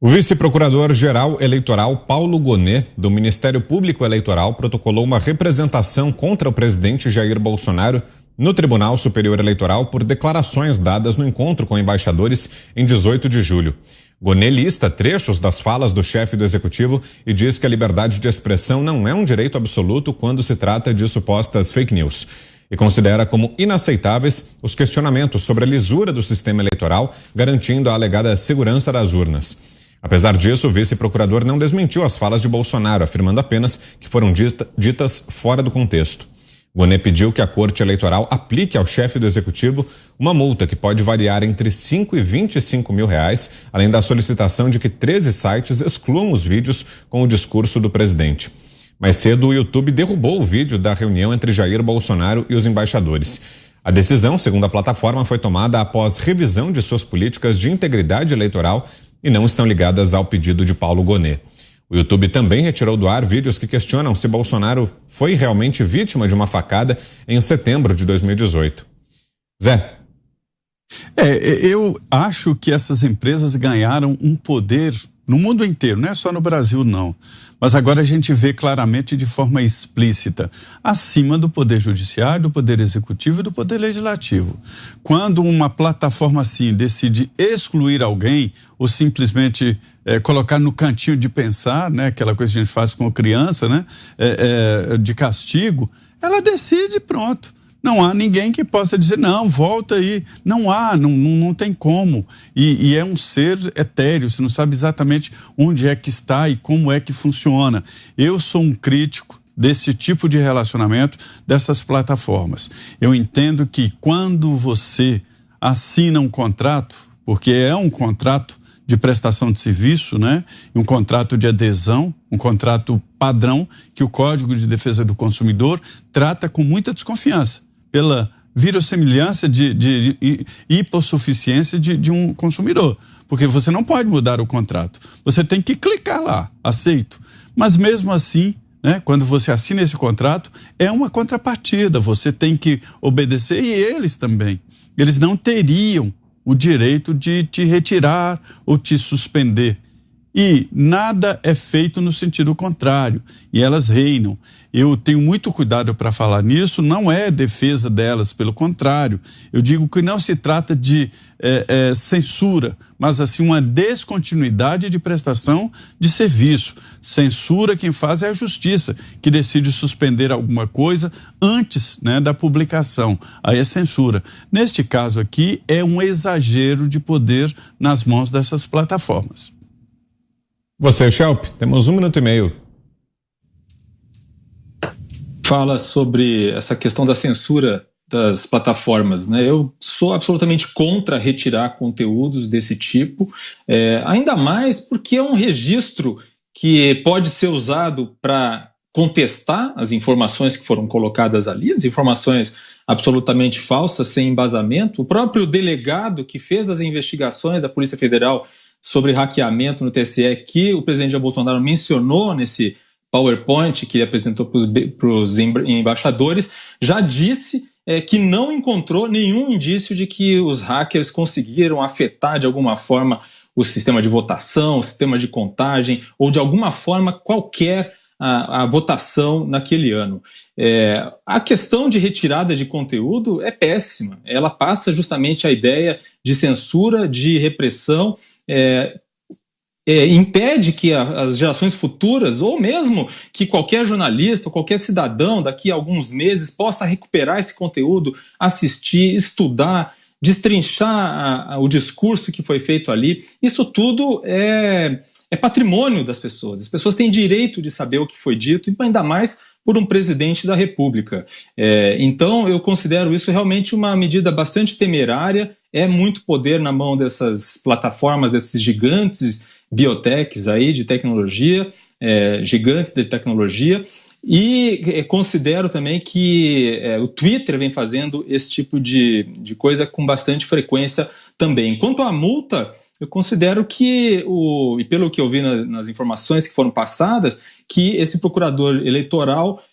O vice-procurador-geral eleitoral Paulo Gonet, do Ministério Público Eleitoral, protocolou uma representação contra o presidente Jair Bolsonaro no Tribunal Superior Eleitoral por declarações dadas no encontro com embaixadores em 18 de julho. Gonet lista trechos das falas do chefe do executivo e diz que a liberdade de expressão não é um direito absoluto quando se trata de supostas fake news. E considera como inaceitáveis os questionamentos sobre a lisura do sistema eleitoral, garantindo a alegada segurança das urnas. Apesar disso, o vice-procurador não desmentiu as falas de Bolsonaro, afirmando apenas que foram ditas fora do contexto. Gonet pediu que a Corte Eleitoral aplique ao chefe do Executivo uma multa que pode variar entre 5 e 25 mil reais, além da solicitação de que 13 sites excluam os vídeos com o discurso do presidente. Mais cedo, o YouTube derrubou o vídeo da reunião entre Jair Bolsonaro e os embaixadores. A decisão, segundo a plataforma, foi tomada após revisão de suas políticas de integridade eleitoral e não estão ligadas ao pedido de Paulo Gonet. O YouTube também retirou do ar vídeos que questionam se Bolsonaro foi realmente vítima de uma facada em setembro de 2018. Zé. Eu acho que essas empresas ganharam um poder no mundo inteiro, não é só no Brasil não, mas agora a gente vê claramente de forma explícita, acima do poder judiciário, do poder executivo e do poder legislativo. Quando uma plataforma assim decide excluir alguém ou simplesmente colocar no cantinho de pensar, né, aquela coisa que a gente faz com a criança, né, de castigo, ela decide, pronto. Não há ninguém que possa dizer, não, volta aí. Não há, não tem como. E é um ser etéreo, você não sabe exatamente onde é que está e como é que funciona. Eu sou um crítico desse tipo de relacionamento, dessas plataformas. Eu entendo que quando você assina um contrato, porque é um contrato de prestação de serviço, né? Um contrato de adesão, um contrato padrão que o Código de Defesa do Consumidor trata com muita desconfiança, pela verossimilhança de hipossuficiência de um consumidor. Porque você não pode mudar o contrato. Você tem que clicar lá, aceito. Mas mesmo assim, né, quando você assina esse contrato, é uma contrapartida. Você tem que obedecer e eles também. Eles não teriam o direito de te retirar ou te suspender. E nada é feito no sentido contrário, e elas reinam. Eu tenho muito cuidado para falar nisso, não é defesa delas, pelo contrário. Eu digo que não se trata de censura, mas assim uma descontinuidade de prestação de serviço. Censura quem faz é a justiça, que decide suspender alguma coisa antes, né, da publicação. Aí é censura. Neste caso aqui, é um exagero de poder nas mãos dessas plataformas. Você, Schelp, temos 1 minuto e meio. Fala sobre essa questão da censura das plataformas, né? Eu sou absolutamente contra retirar conteúdos desse tipo, ainda mais porque é um registro que pode ser usado para contestar as informações que foram colocadas ali, as informações absolutamente falsas, sem embasamento. O próprio delegado que fez as investigações da Polícia Federal sobre hackeamento no TSE, que o presidente Jair Bolsonaro mencionou nesse PowerPoint que ele apresentou para os embaixadores, já disse que não encontrou nenhum indício de que os hackers conseguiram afetar de alguma forma o sistema de votação, o sistema de contagem ou de alguma forma qualquer a votação naquele ano. A questão de retirada de conteúdo é péssima. Ela passa justamente a ideia de censura, de repressão, impede que as gerações futuras, ou mesmo que qualquer jornalista, qualquer cidadão daqui a alguns meses possa recuperar esse conteúdo, assistir, estudar, destrinchar o discurso que foi feito ali. Isso tudo é patrimônio das pessoas. As pessoas têm direito de saber o que foi dito, e ainda mais por um presidente da República. Então, eu considero isso realmente uma medida bastante temerária. É muito poder na mão dessas plataformas, desses gigantes biotechs aí de tecnologia, gigantes de tecnologia. E considero também que o Twitter vem fazendo esse tipo de coisa com bastante frequência também. Quanto à multa, eu considero que, e pelo que eu vi nas informações que foram passadas, que esse procurador eleitoral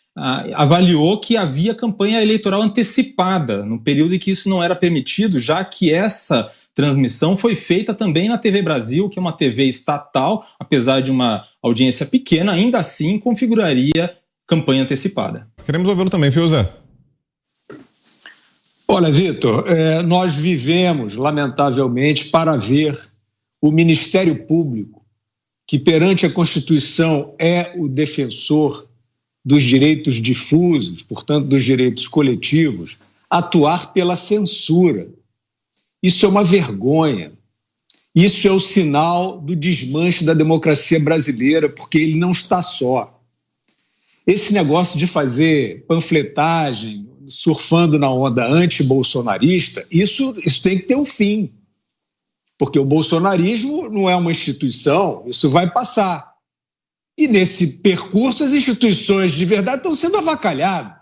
avaliou que havia campanha eleitoral antecipada, no período em que isso não era permitido, já que essa transmissão foi feita também na TV Brasil, que é uma TV estatal, apesar de uma audiência pequena, ainda assim configuraria campanha antecipada. Queremos ouvi-lo também, Fiuza. Olha, Vitor, nós vivemos, lamentavelmente, para ver o Ministério Público, que perante a Constituição é o defensor dos direitos difusos, portanto, dos direitos coletivos, atuar pela censura. Isso é uma vergonha. Isso é o sinal do desmanche da democracia brasileira, porque ele não está só. Esse negócio de fazer panfletagem, surfando na onda anti-bolsonarista, isso tem que ter um fim. Porque o bolsonarismo não é uma instituição, isso vai passar. E nesse percurso as instituições de verdade estão sendo avacalhadas.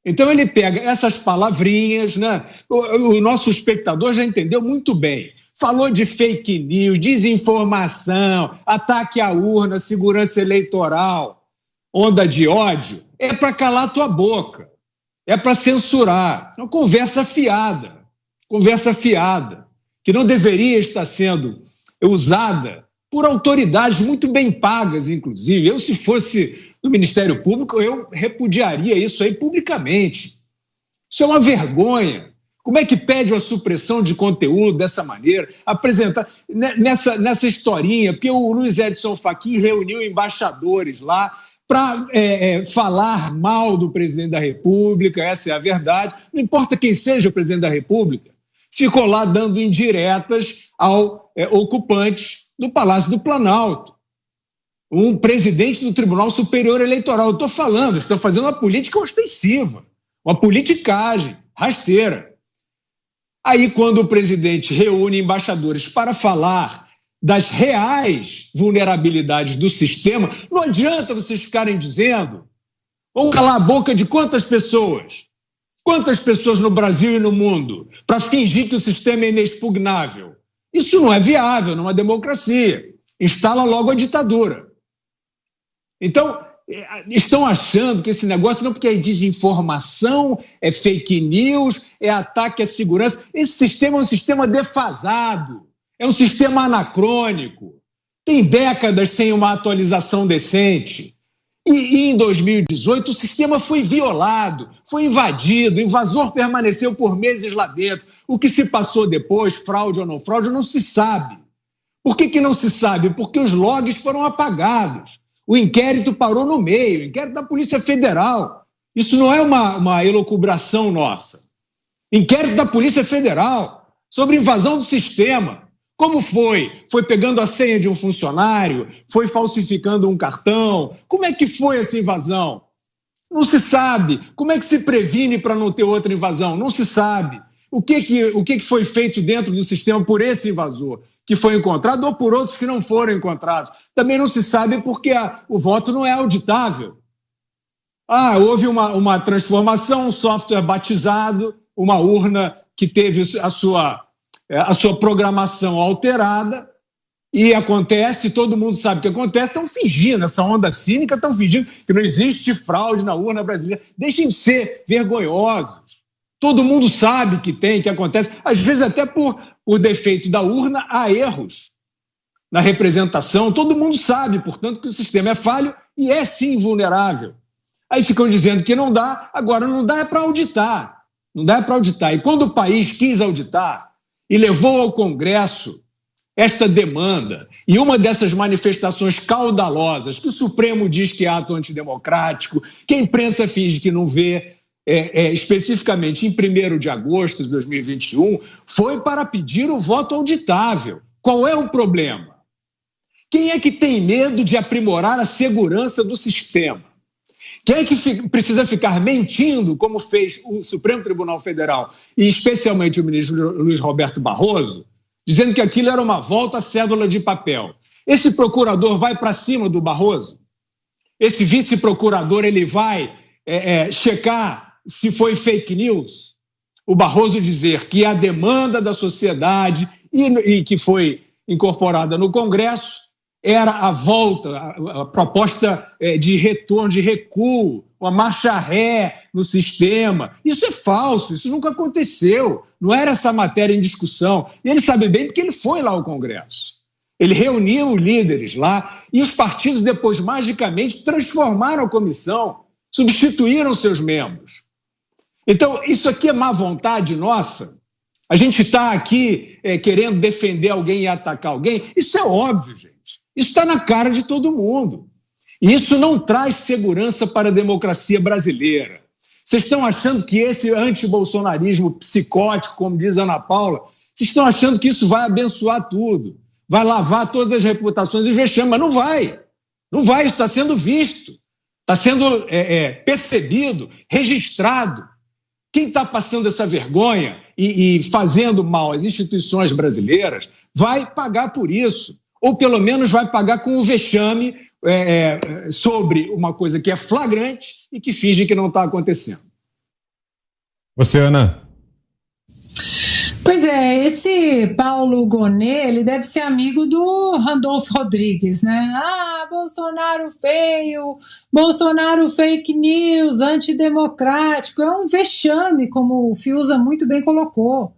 Então ele pega essas palavrinhas, né? O nosso espectador já entendeu muito bem. Falou de fake news, desinformação, ataque à urna, segurança eleitoral, onda de ódio. É para calar tua boca, é para censurar. Uma conversa fiada, que não deveria estar sendo usada por autoridades muito bem pagas, inclusive. Eu, se fosse do Ministério Público, eu repudiaria isso aí publicamente. Isso é uma vergonha. Como é que pede a supressão de conteúdo dessa maneira? Apresentar nessa historinha, porque o Luiz Edson Fachin reuniu embaixadores lá para falar mal do presidente da República, essa é a verdade. Não importa quem seja o presidente da República, ficou lá dando indiretas ao ocupante do Palácio do Planalto. Um presidente do Tribunal Superior Eleitoral. Eu estou falando, estão fazendo uma política ostensiva, uma politicagem rasteira. Aí, quando o presidente reúne embaixadores para falar das reais vulnerabilidades do sistema, não adianta vocês ficarem dizendo, vão calar a boca de quantas pessoas? Quantas pessoas no Brasil e no mundo para fingir que o sistema é inexpugnável? Isso não é viável numa democracia. Instala logo a ditadura. Então, estão achando que esse negócio não porque é desinformação, é fake news, é ataque à segurança. Esse sistema é um sistema defasado, é um sistema anacrônico. Tem décadas sem uma atualização decente. E em 2018 o sistema foi violado, foi invadido, o invasor permaneceu por meses lá dentro. O que se passou depois, fraude ou não fraude, não se sabe. Por que não se sabe? Porque os logs foram apagados. O inquérito parou no meio, o inquérito da Polícia Federal. Isso não é uma elucubração nossa. Inquérito da Polícia Federal sobre invasão do sistema. Como foi? Foi pegando a senha de um funcionário? Foi falsificando um cartão? Como é que foi essa invasão? Não se sabe. Como é que se previne para não ter outra invasão? Não se sabe. O que foi feito dentro do sistema por esse invasor que foi encontrado ou por outros que não foram encontrados? Também não se sabe porque o voto não é auditável. Houve uma transformação, um software batizado, uma urna que teve a sua programação alterada, e acontece, todo mundo sabe o que acontece, estão fingindo, essa onda cínica, estão fingindo que não existe fraude na urna brasileira. Deixem de ser vergonhosos. Todo mundo sabe que acontece, às vezes até por defeito da urna, há erros na representação. Todo mundo sabe, portanto, que o sistema é falho e é sim vulnerável. Aí ficam dizendo que não dá, agora não dá é para auditar. Não dá para auditar. E quando o país quis auditar e levou ao Congresso esta demanda, e uma dessas manifestações caudalosas, que o Supremo diz que é ato antidemocrático, que a imprensa finge que não vê, especificamente em 1º de agosto de 2021, foi para pedir o voto auditável. Qual é o problema? Quem é que tem medo de aprimorar a segurança do sistema? Quem é que precisa ficar mentindo, como fez o Supremo Tribunal Federal, e especialmente o ministro Luiz Roberto Barroso, dizendo que aquilo era uma volta à cédula de papel? Esse procurador vai para cima do Barroso? Esse vice-procurador ele vai checar se foi fake news? O Barroso dizer que a demanda da sociedade e que foi incorporada no Congresso era a volta, a proposta de retorno, de recuo, uma marcha ré no sistema. Isso é falso, isso nunca aconteceu. Não era essa matéria em discussão. E ele sabe bem porque ele foi lá ao Congresso. Ele reuniu líderes lá e os partidos depois, magicamente, transformaram a comissão, substituíram seus membros. Então, isso aqui é má vontade nossa? A gente está aqui querendo defender alguém e atacar alguém? Isso é óbvio, gente. Isso está na cara de todo mundo. E isso não traz segurança para a democracia brasileira. Vocês estão achando que esse antibolsonarismo psicótico, como diz a Ana Paula, vocês estão achando que isso vai abençoar tudo, vai lavar todas as reputações e vexames, mas não vai. Não vai, isso está sendo visto, está sendo percebido, registrado. Quem está passando essa vergonha e fazendo mal às instituições brasileiras vai pagar por isso, ou pelo menos vai pagar com o vexame sobre uma coisa que é flagrante e que finge que não está acontecendo. Você, Ana? Pois é, esse Paulo Gonet, ele deve ser amigo do Randolfo Rodrigues, né? Bolsonaro feio, Bolsonaro fake news, antidemocrático. É um vexame, como o Fiuza muito bem colocou.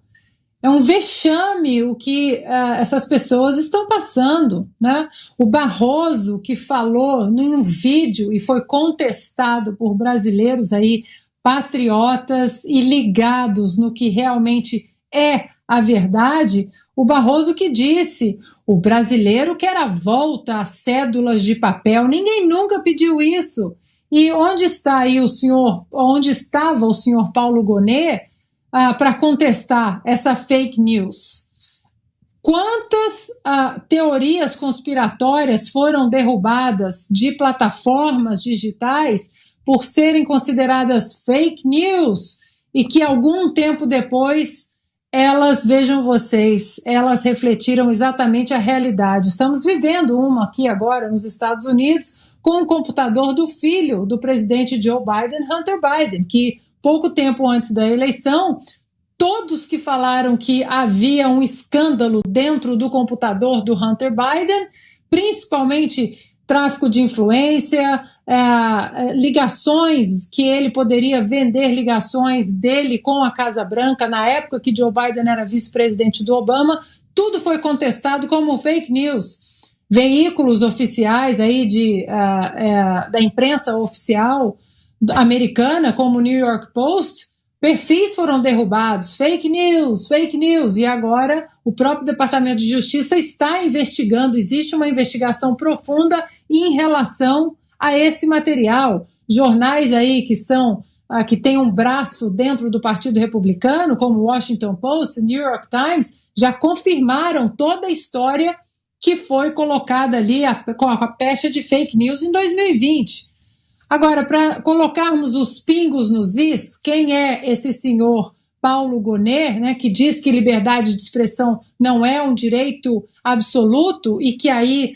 É um vexame o que essas pessoas estão passando, né? O Barroso, que falou num vídeo e foi contestado por brasileiros aí, patriotas e ligados no que realmente é a verdade, o Barroso que disse: o brasileiro quer a volta às cédulas de papel, ninguém nunca pediu isso. E onde está aí onde estava o senhor Paulo Gonet para contestar essa fake news? Quantas teorias conspiratórias foram derrubadas de plataformas digitais por serem consideradas fake news e que algum tempo depois elas, vejam vocês, elas refletiram exatamente a realidade. Estamos vivendo uma aqui agora nos Estados Unidos com o computador do filho do presidente Joe Biden, Hunter Biden, que pouco tempo antes da eleição, todos que falaram que havia um escândalo dentro do computador do Hunter Biden, principalmente tráfico de influência, ligações, que ele poderia vender ligações dele com a Casa Branca na época que Joe Biden era vice-presidente do Obama, tudo foi contestado como fake news. Veículos oficiais aí da imprensa oficial americana, como o New York Post, perfis foram derrubados, fake news, e agora o próprio Departamento de Justiça está investigando, existe uma investigação profunda em relação a esse material. Jornais aí que têm um braço dentro do Partido Republicano, como o Washington Post, New York Times, já confirmaram toda a história que foi colocada ali com a pecha de fake news em 2020. Agora, para colocarmos os pingos nos is, quem é esse senhor Paulo Gonet, né, que diz que liberdade de expressão não é um direito absoluto e que aí,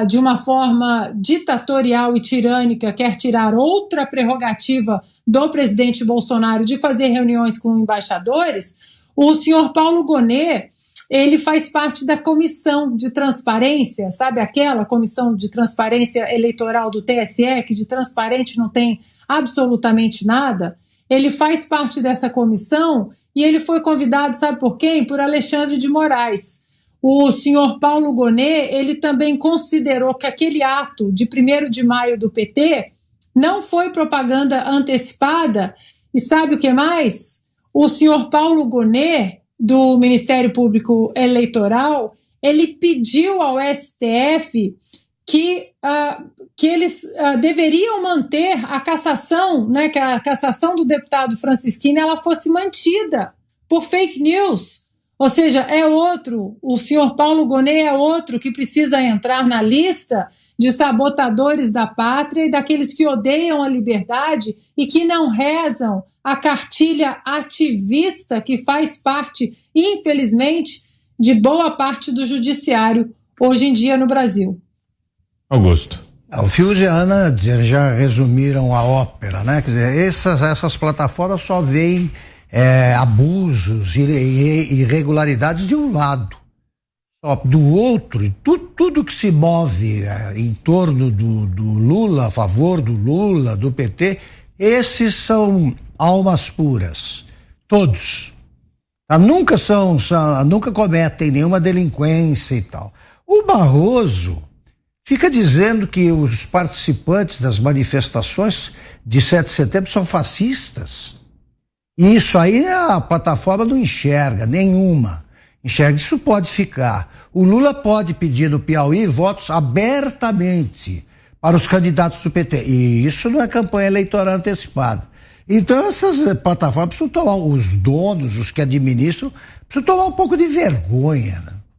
de uma forma ditatorial e tirânica, quer tirar outra prerrogativa do presidente Bolsonaro de fazer reuniões com embaixadores, o senhor Paulo Gonet, ele faz parte da comissão de transparência, sabe aquela comissão de transparência eleitoral do TSE, que de transparente não tem absolutamente nada? Ele faz parte dessa comissão e ele foi convidado, sabe por quem? Por Alexandre de Moraes. O senhor Paulo Gonet, ele também considerou que aquele ato de 1º de maio do PT não foi propaganda antecipada. E sabe o que mais? O senhor Paulo Gonet, do Ministério Público Eleitoral, ele pediu ao STF que eles deveriam manter a cassação, né, que a cassação do deputado Francisquini ela fosse mantida por fake news. Ou seja, o senhor Paulo Gonet é outro que precisa entrar na lista de sabotadores da pátria e daqueles que odeiam a liberdade e que não rezam a cartilha ativista que faz parte, infelizmente, de boa parte do judiciário hoje em dia no Brasil. Augusto. O Fiuza e a Ana já resumiram a ópera, né? Quer dizer, essas plataformas só veem abusos e irregularidades de um lado. Só do outro, tudo que se move em torno do Lula, a favor do Lula, do PT, esses são almas puras. Todos. Nunca cometem nenhuma delinquência e tal. O Barroso fica dizendo que os participantes das manifestações de 7 de setembro são fascistas. E isso aí a plataforma não enxerga, nenhuma. Enxerga, isso pode ficar. O Lula pode pedir no Piauí votos abertamente para os candidatos do PT. E isso não é campanha eleitoral antecipada. Então essas plataformas precisam tomar, os donos, os que administram, precisam tomar um pouco de vergonha, né?